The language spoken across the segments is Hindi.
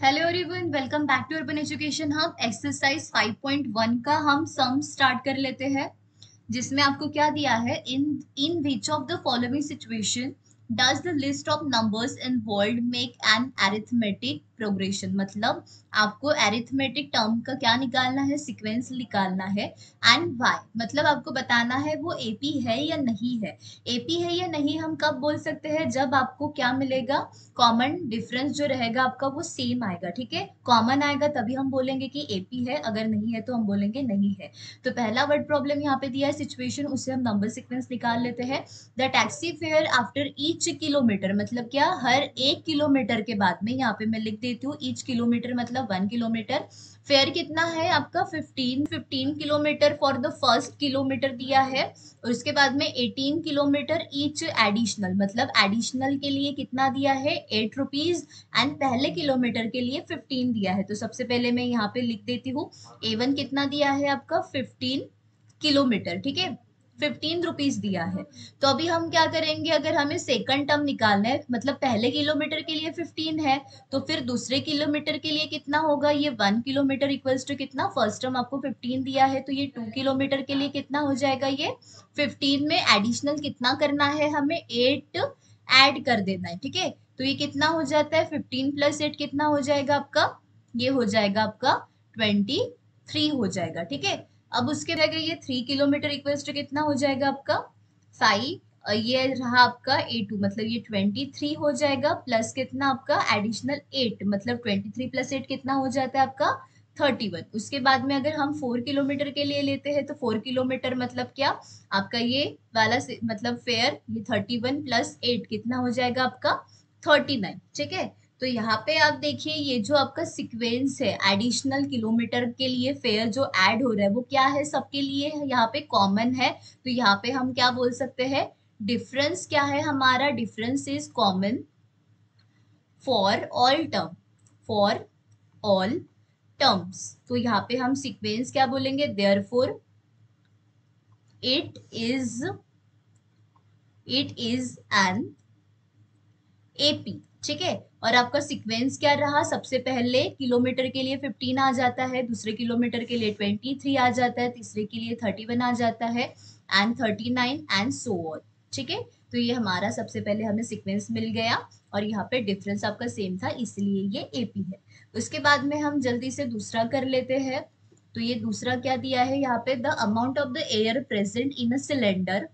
Hello everyone, welcome back to urban education hub. Exercise 5.1 का हम सम स्टार्ट कर लेते हैं, जिसमें आपको क्या दिया है, in in which of the following situation does the list of numbers involved make an arithmetic progression. मतलब आपको अरिथमेटिक टर्म का क्या निकालना है, सीक्वेंस निकालना है। एंड वाई मतलब आपको बताना है वो एपी है या नहीं है। एपी है या नहीं हम कब बोल सकते हैं, जब आपको क्या मिलेगा, कॉमन डिफरेंस जो रहेगा आपका वो सेम आएगा। ठीक है, कॉमन आएगा तभी हम बोलेंगे कि एपी है, अगर नहीं है तो हम बोलेंगे नहीं है। तो पहला वर्ड प्रॉब्लम यहाँ पे दिया है सिचुएशन, उससे हम नंबर सीक्वेंस निकाल लेते हैं। The taxi fare after each kilometre, मतलब क्या, हर 1 किलोमीटर के बाद में, यहाँ पे मैं लिख देती हूँ ईच किलोमीटर मतलब 1 किलोमीटर। फेयर कितना है आपका 15 kilometre for the first kilometre दिया है। और उसके बाद में 18 किलोमीटर ईच एडिशनल, मतलब एडिशनल के लिए कितना दिया है, 8 रुपीज। एंड पहले किलोमीटर के लिए 15 दिया है। तो सबसे पहले मैं यहाँ पे लिख देती हूँ A1 कितना दिया है आपका 15 किलोमीटर। ठीक है, 15 रुपीज दिया है। तो अभी हम क्या करेंगे, अगर हमें सेकंड टर्म निकालना है, मतलब पहले किलोमीटर के लिए 15 है, तो फिर दूसरे किलोमीटर के लिए कितना होगा, ये 1 किलोमीटर इक्वल्स टू कितना, फर्स्ट टर्म आपको 15 दिया है, तो ये 2 किलोमीटर के लिए कितना हो जाएगा, ये 15 में एडिशनल कितना करना है, हमें 8 ऐड कर देना है। ठीक है, तो ये कितना हो जाता है, 15 प्लस 8 कितना हो जाएगा आपका, ये हो जाएगा आपका 23 हो जाएगा। ठीक है, अब उसके बाद ये 3 किलोमीटर इक्वल्स टू कितना हो जाएगा आपका 5, ये रहा आपका A2, मतलब ये 23 हो जाएगा, प्लस कितना आपका एडिशनल 8, मतलब 23 प्लस 8 कितना हो जाता है आपका 31। उसके बाद में अगर हम 4 किलोमीटर के लिए लेते हैं, तो 4 किलोमीटर मतलब क्या, आपका ये वाला मतलब फेयर, ये 31 प्लस 8 कितना हो जाएगा आपका 39। ठीक है, तो यहाँ पे आप देखिए, ये जो आपका सीक्वेंस है एडिशनल किलोमीटर के लिए फेयर जो ऐड हो रहा है वो क्या है, सबके लिए यहाँ पे कॉमन है। तो यहाँ पे हम क्या बोल सकते हैं, डिफरेंस क्या है हमारा, difference is common for all term, for all terms. तो यहाँ पे हम सीक्वेंस क्या बोलेंगे, therefore it is an AP. ठीक है, और आपका सीक्वेंस क्या रहा, सबसे पहले किलोमीटर के लिए 15 आ जाता है, दूसरे किलोमीटर के लिए 23 आ जाता है, तीसरे के लिए 31 आ जाता है, एंड 39 एंड सो ऑन। ठीक है, तो ये हमारा सबसे पहले हमें सीक्वेंस मिल गया, और यहाँ पे डिफरेंस आपका सेम था, इसलिए ये एपी है। उसके बाद में हम जल्दी से दूसरा कर लेते हैं। तो ये दूसरा क्या दिया है यहाँ पे, the amount of the air present in a cylinder.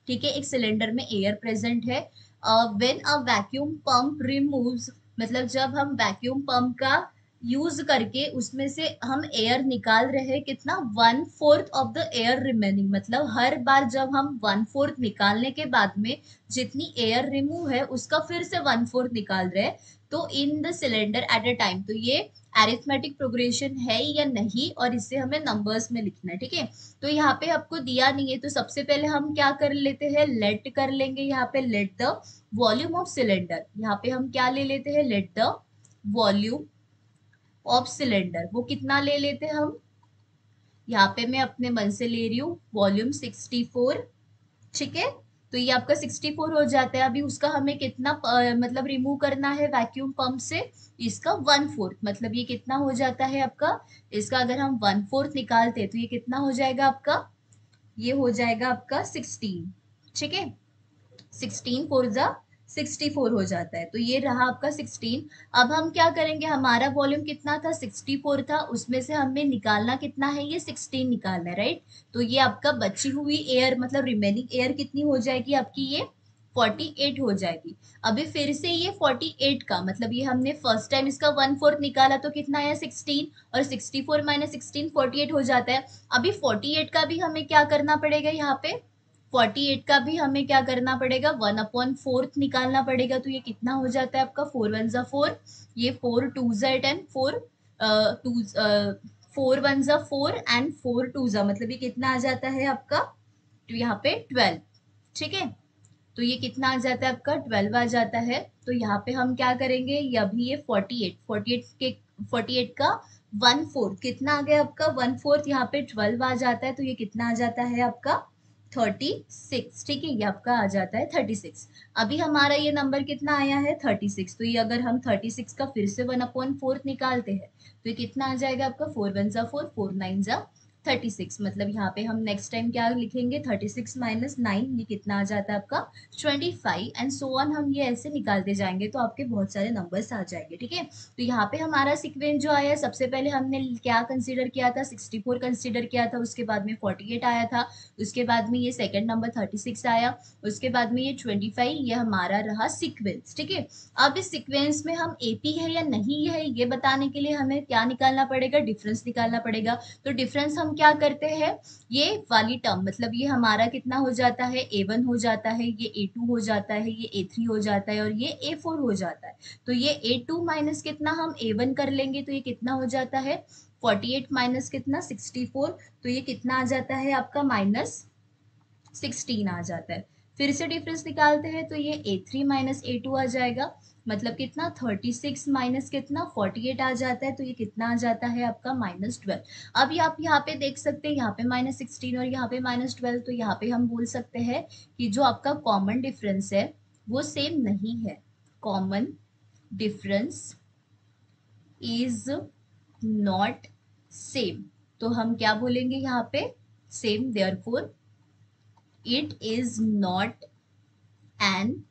ठीक है, एक सिलेंडर में एयर प्रेजेंट है, when a vacuum pump removes, मतलब जब हम वैक्यूम पंप का यूज करके उसमें से हम एयर निकाल रहे हैं, कितना, 1/4 ऑफ द एयर रिमेनिंग, मतलब हर बार जब हम 1/4 निकालने के बाद में जितनी एयर रिमूव है उसका फिर से 1/4 निकाल रहे हैं, तो in the cylinder at a time. तो ये अरिथमेटिक प्रोग्रेशन है या नहीं, और इसे हमें नंबर्स में लिखना है। ठीक है, तो यहाँ पे आपको दिया नहीं है, तो सबसे पहले हम क्या कर लेते हैं, लेट कर लेंगे, यहाँ पे let the volume of cylinder, यहाँ पे हम क्या ले लेते हैं, let the volume of cylinder, वो कितना ले लेते हैं हम, यहाँ पे मैं अपने मन से ले रही हूँ वॉल्यूम 64। ठीक है, तो ये आपका 64 हो जाता है। अभी उसका हमें कितना मतलब रिमूव करना है वैक्यूम पंप से, इसका 1/4, मतलब ये कितना हो जाता है आपका, इसका अगर हम 1/4 निकालते हैं तो ये कितना हो जाएगा आपका, ये हो जाएगा आपका 16। ठीक है, 16 4 जा 64 हो जाता है, तो ये रहा आपका 16। अब हम क्या करेंगे, हमारा वॉल्यूम कितना था, 64 था, उसमें से हमें निकालना कितना है, ये 16 निकालना है, राइट। तो ये आपका बची हुई एयर, मतलब रिमेनिंग एयर कितनी हो जाएगी आपकी, ये 48 हो जाएगी। अभी फिर से ये 48 का, मतलब ये हमने फर्स्ट टाइम इसका 1/4 निकाला तो कितना आया 16, और 64 माइनस 16 48 हो जाता है। अभी 48 का भी हमें क्या करना पड़ेगा, यहाँ पे 48 का भी हमें क्या करना पड़ेगा, 1/4 निकालना पड़ेगा। तो ये कितना हो जाता है आपका, 4 1 जा 4, ये 4 2 जा 10, 4 1 जा 4 एंड 4 2 जा, मतलब ये कितना आ जाता है आपका, तो यहाँ पे 12। ठीक है, तो ये कितना आ जाता है आपका 12 आ जाता है। तो यहाँ पे हम क्या करेंगे, ये अभी ये 48 का 1/4 कितना आ गया आपका, 1/4 यहाँ पे 12 आ जाता है, तो ये कितना आ जाता है आपका 36, ठीक है, ये आपका आ जाता है 36। अभी हमारा ये नंबर कितना आया है 36, तो ये अगर हम 36 का फिर से 1/4 निकालते हैं तो ये कितना आ जाएगा आपका 4 1 जा 4, 4 9 जा 36। मतलब यहाँ पे हम नेक्स्ट टाइम क्या लिखेंगे 36 माइनस 9, ये कितना आ जाता है आपका 25 एंड सो ऑन। हम ये ऐसे निकालते जाएंगे तो आपके बहुत सारे नंबर्स आ जाएंगे, ठीक है। तो यहाँ पे हमारा सीक्वेंस जो आया, सबसे पहले हमने क्या कंसीडर किया था 64 कंसीडर किया था, उसके बाद में 48 आया था, उसके बाद में ये सेकंड नंबर 36 आया, उसके बाद में ये 25, ये हमारा रहा सीक्वेंस, ठीक है। अब इस सीक्वेंस में हम एपी है या नहीं है ये बताने के लिए हमें क्या निकालना पड़ेगा, डिफरेंस निकालना पड़ेगा। तो डिफरेंस हम क्या करते हैं, ये वाली टर्म मतलब ये हमारा कितना हो जाता है A1 हो जाता है, ये A2 हो जाता है, ये A3 हो जाता है और ये A4 हो जाता है। तो ये A2 माइनस कितना हम A1 कर लेंगे तो ये कितना हो जाता है 48 माइनस कितना 64, तो ये कितना आ जाता है आपका -16 आ जाता है। फिर से डिफरेंस निकालते हैं तो ये A3 माइनस A2 आ जाएगा, मतलब कितना 36 माइनस कितना 48 आ जाता है, तो ये कितना आ जाता है आपका -12। अभी आप यहाँ पे देख सकते हैं, यहाँ पे -16 और यहाँ पे -12, तो यहाँ पे हम बोल सकते हैं कि जो आपका कॉमन डिफरेंस है वो सेम नहीं है। Common difference is not same, तो हम क्या बोलेंगे यहाँ पे same, therefore it is not an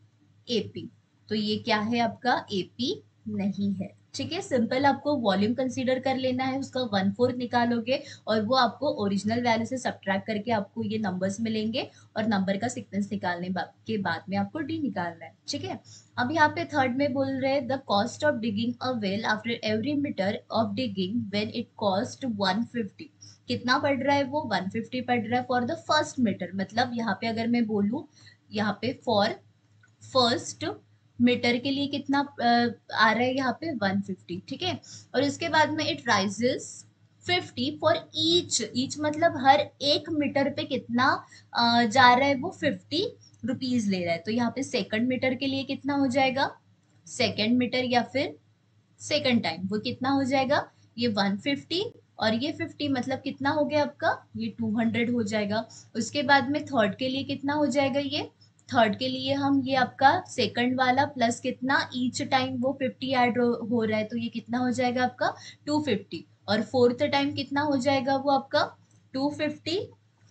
AP. तो ये क्या है आपका एपी नहीं है, ठीक है। सिंपल आपको वॉल्यूम कंसीडर कर लेना है, उसका 1/4 निकालोगे और वो आपको ओरिजिनल वैल्यू से सब्ट्रैक्ट करके आपको ये नंबर्स मिलेंगे और नंबर का सीक्वेंस निकालने के बाद में आपको डी निकालना है, ठीक है। अब यहाँ पे थर्ड में बोल रहे हैं the cost of digging a well after every metre of digging when it cost 150। कितना पड़ रहा है वो 150 पड़ रहा है फॉर द फर्स्ट मीटर। मतलब यहाँ पे अगर मैं बोलूँ यहाँ पे फॉर फर्स्ट मीटर के लिए कितना आ रहा है यहाँ पे 150, ठीक है। और उसके बाद में इट राइजेस 50 फॉर ईच मतलब हर एक मीटर पे कितना जा रहा है वो 50 रुपीज ले रहा है। तो यहाँ पे सेकंड मीटर के लिए कितना हो जाएगा, सेकंड मीटर या फिर सेकंड टाइम वो कितना हो जाएगा, ये 150 और ये 50 मतलब कितना हो गया आपका ये 200 हो जाएगा। उसके बाद में थर्ड के लिए कितना हो जाएगा, ये थर्ड के लिए हम ये आपका सेकंड वाला प्लस कितना ईच टाइम वो 50 ऐड हो रहा है, तो ये कितना हो जाएगा आपका 250। और फोर्थ टाइम कितना हो जाएगा वो आपका 250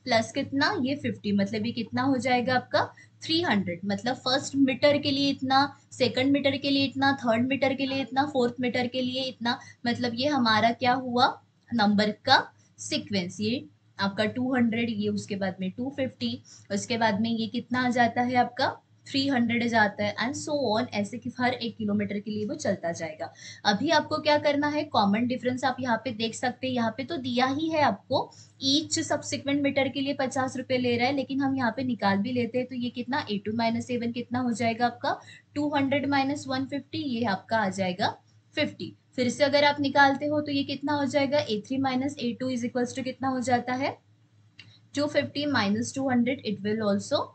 प्लस कितना ये 50, मतलब ये कितना हो जाएगा आपका 300। मतलब फर्स्ट मीटर के लिए इतना, सेकंड मीटर के लिए इतना, थर्ड मीटर के लिए इतना, फोर्थ मीटर के लिए इतना। मतलब ये हमारा क्या हुआ नंबर का सीक्वेंस, ये आपका 200, ये उसके बाद में 250, उसके बाद में ये कितना आ जाता है आपका 300 जाता है एंड सो ऑन, ऐसे कि हर 1 किलोमीटर के लिए वो चलता जाएगा। अभी आपको क्या करना है, कॉमन डिफरेंस आप यहाँ पे देख सकते हैं, यहाँ पे तो दिया ही है आपको ईच सब्सिक्वेंट मीटर के लिए 50 रुपए ले रहा है, लेकिन हम यहाँ पे निकाल भी लेते हैं तो ये कितना A2 माइनस A1 कितना हो जाएगा आपका 200 माइनस 150, ये आपका आ जाएगा 50। फिर से अगर आप निकालते हो तो ये कितना हो जाएगा A3 minus A2 is equals to कितना हो जाता है 250 माइनस 200, इट विल ऑल्सो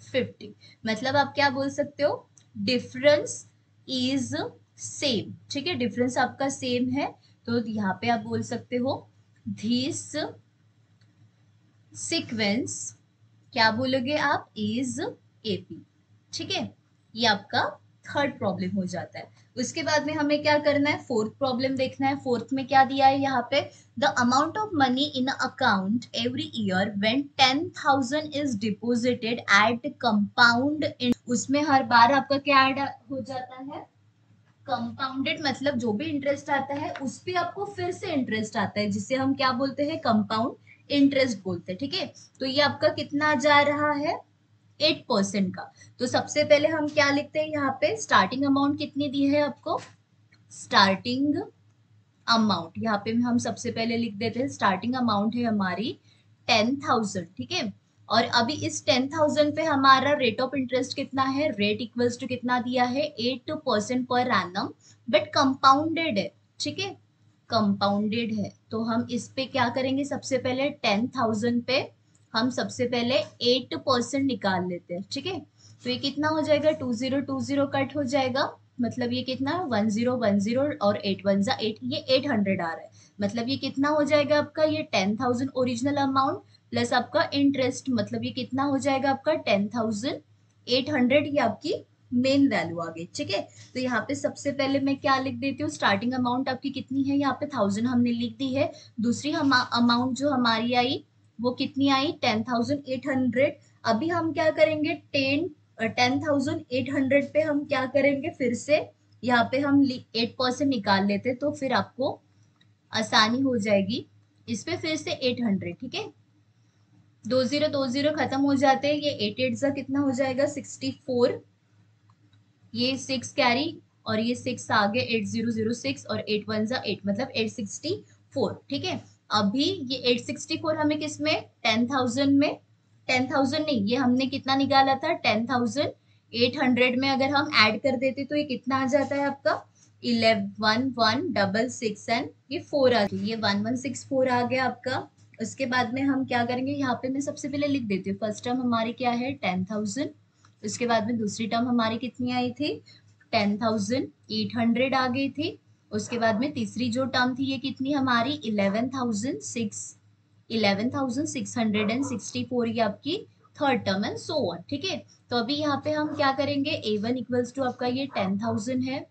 50। मतलब आप क्या बोल सकते हो, डिफरेंस इज सेम, ठीक है, डिफरेंस आपका सेम है। तो यहाँ पे आप बोल सकते हो दिस सीक्वेंस, क्या बोलोगे आप, इज एपी, ठीक है। ये आपका थर्ड प्रॉब्लम हो जाता है। उसके बाद में हमें क्या करना है, फोर्थ प्रॉब्लम देखना है। फोर्थ में क्या दिया है यहाँ पे, the amount of money in account every year when 10,000 is deposited at compound, उसमें हर बार आपका क्या ऐड हो जाता है कंपाउंडेड, मतलब जो भी इंटरेस्ट आता है उस पे आपको फिर से इंटरेस्ट आता है, जिसे हम क्या बोलते हैं कंपाउंड इंटरेस्ट बोलते हैं, ठीक है। तो ये आपका कितना जा रहा है 8% का। तो सबसे पहले हम क्या लिखते हैं यहाँ पे, स्टार्टिंग अमाउंट कितनी दी है आपको, स्टार्टिंग अमाउंट यहाँ पे हम सबसे पहले लिख देते हैं, स्टार्टिंग अमाउंट है हमारी 10,000, ठीक है। और अभी इस 10,000 पे हमारा रेट ऑफ इंटरेस्ट कितना है, रेट इक्वल्स टू कितना दिया है 8% पर एनम, बट कंपाउंडेड है, ठीक है, कंपाउंडेड है। तो हम इस पे क्या करेंगे, सबसे पहले 10,000 पे हम सबसे पहले 8% निकाल लेते हैं, ठीक है। तो ये कितना हो जाएगा 2020 कट हो जाएगा, मतलब ये कितना 1010 और 8 1 8, ये 800 आ रहा है। मतलब ये कितना हो जाएगा आपका, ये 10,000 ओरिजिनल अमाउंट प्लस आपका इंटरेस्ट, मतलब ये कितना हो जाएगा आपका 10,800, ये आपकी मेन वैल्यू आ गई। ठीक है, तो यहाँ पे सबसे पहले मैं क्या लिख देती हूँ, स्टार्टिंग अमाउंट आपकी कितनी है, यहाँ पे 1000 हमने लिख दी है। दूसरी हम अमाउंट जो हमारी आई वो कितनी आई, 10,800। अभी हम क्या करेंगे, 10,800 पे हम क्या करेंगे, फिर से यहाँ पे हम 8% निकाल लेते तो फिर आपको आसानी हो जाएगी। इस पे फिर से 800, ठीक है, 2020 खत्म हो जाते हैं, ये 8 8 जा कितना हो जाएगा 64, ये 6 कैरी और ये 6 आगे 8006 और 8 1 जा 8 मतलब 864। ठीक है, अभी ये 864 हमें किसमें, 10,000 में, 10,000 नहीं, ये हमने कितना निकाला था 10,800 में, अगर हम ऐड कर देते तो ये कितना आ जाता है आपका 11,166 एंड ये 4 आ गया, ये 1164 आ गया आपका। उसके बाद में हम क्या करेंगे, यहाँ पे मैं सबसे पहले लिख देती हूँ, फर्स्ट टर्म हमारी क्या है 10,000, उसके बाद में दूसरी टर्म हमारी कितनी आई थी 10,800 आ गई थी। उसके बाद में तीसरी जो टर्म थी ये कितनी हमारी 11,664, ये आपकी third term and so on. ठीक है, तो अभी यहाँ पे हम क्या करेंगे, A1 इक्वल्स टू आपका ये 10,000 है,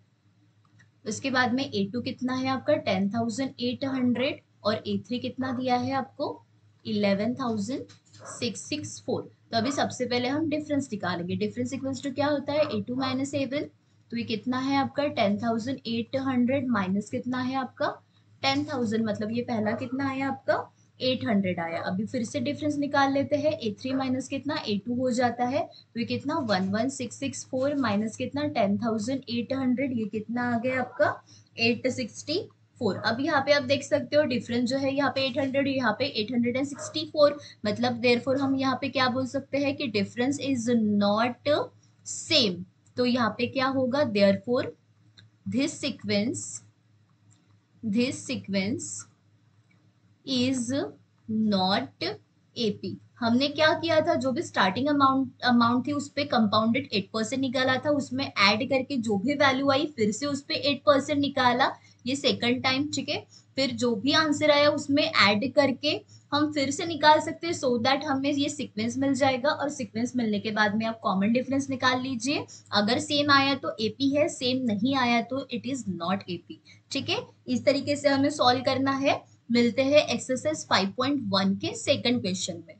उसके बाद में A2 कितना है आपका 10,800 और A3 कितना दिया है आपको 11,664। तो अभी सबसे पहले हम डिफरेंस निकालेंगे, डिफरेंस इक्वल्स टू क्या होता है A2 माइनस A1, तो ये कितना है आपका 10,800 माइनस कितना है आपका 10,000, मतलब ये पहला कितना आया आपका 800 आया। अभी फिर से डिफरेंस निकाल लेते हैं, A3 माइनस कितना A2 हो जाता है, तो ये कितना 11,664 माइनस कितना 10,800, ये कितना आ गया आपका 864। अब यहाँ पे आप देख सकते हो डिफरेंस जो है यहाँ पे 800, यहाँ पे 864, मतलब देयरफॉर हम यहाँ पे क्या बोल सकते हैं कि डिफरेंस इज नॉट सेम। तो यहाँ पे क्या होगा, therefore this sequence is not AP। हमने क्या किया था, जो भी स्टार्टिंग अमाउंट थी उस पे कंपाउंडेड 8% निकाला था, उसमें ऐड करके जो भी वैल्यू आई फिर से उस पे 8% निकाला, ये सेकंड टाइम। ठीक है, फिर जो भी आंसर आया उसमें ऐड करके हम फिर से निकाल सकते हैं, सो दैट हमें ये सीक्वेंस मिल जाएगा, और सीक्वेंस मिलने के बाद में आप कॉमन डिफरेंस निकाल लीजिए, अगर सेम आया तो एपी है, सेम नहीं आया तो इट इज नॉट एपी। ठीक है, इस तरीके से हमें सॉल्व करना है। मिलते हैं एक्सरसाइज 5.1 के सेकंड क्वेश्चन में।